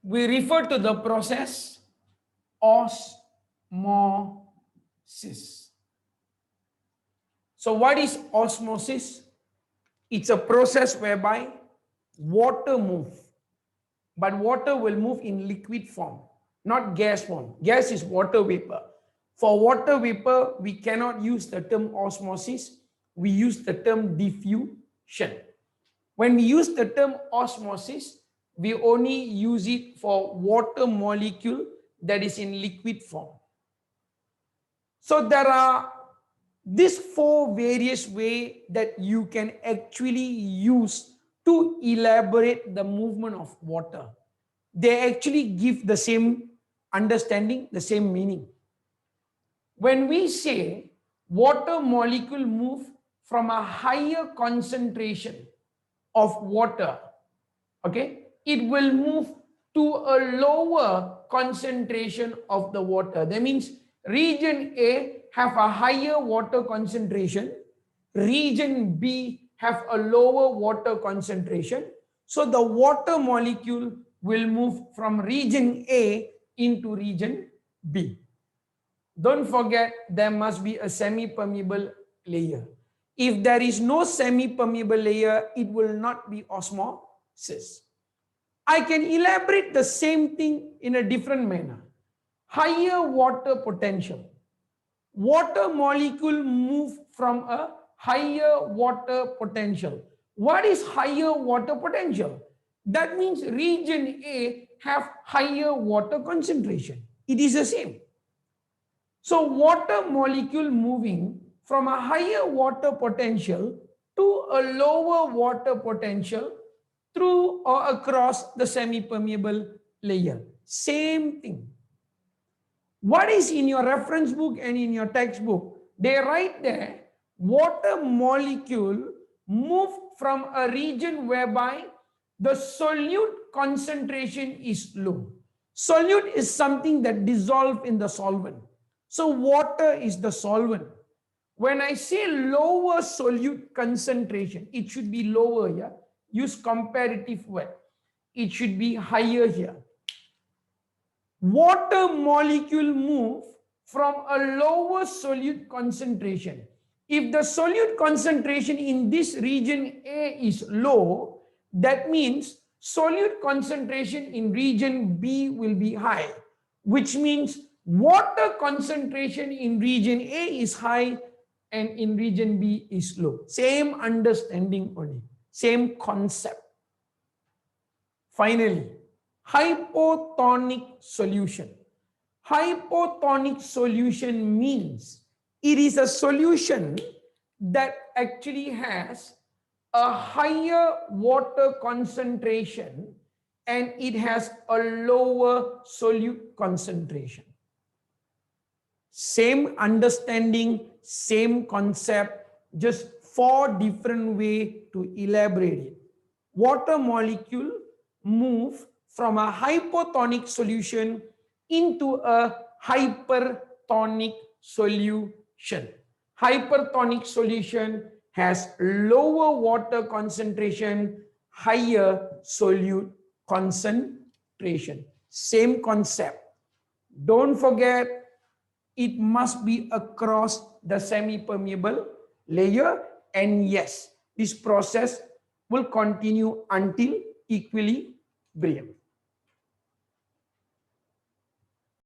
we refer to the process osmosis. So what is osmosis? It's a process whereby water moves, but water will move in liquid form, not gas form. Gas is water vapor. For water vapor, we cannot use the term osmosis. We use the term diffusion. When we use the term osmosis, we only use it for water molecule that is in liquid form. So there are these four various ways that you can actually use to elaborate the movement of water. They actually give the same understanding, the same meaning. When we say water molecule move from a higher concentration of water, okay, it will move to a lower concentration of the water. That means region A have a higher water concentration, region B have a lower water concentration. So the water molecule will move from region A into region B. Don't forget, there must be a semi-permeable layer. If there is no semi-permeable layer, it will not be osmosis. I can elaborate the same thing in a different manner. Higher water potential. Water molecule move from a higher water potential. What is higher water potential? That means region A have higher water concentration. It is the same. So water molecule moving from a higher water potential to a lower water potential through or across the semi-permeable layer. Same thing. What is in your reference book and in your textbook? They write there, water molecule move from a region whereby the solute concentration is low. Solute is something that dissolves in the solvent. So water is the solvent. When I say lower solute concentration, it should be lower here. Use comparative word. It should be higher here. Water molecule move from a lower solute concentration. If the solute concentration in this region A is low, that means solute concentration in region B will be high, which means water concentration in region A is high and in region B is low. Same understanding only, same concept. Finally, hypotonic solution. Hypotonic solution means it is a solution that actually has a higher water concentration and it has a lower solute concentration. Same understanding, same concept, just four different ways to elaborate it. Water molecule move from a hypotonic solution into a hypertonic solution. Hypertonic solution has lower water concentration, higher solute concentration. Same concept. Don't forget, it must be across the semi-permeable layer. And yes, this process will continue until equilibrium.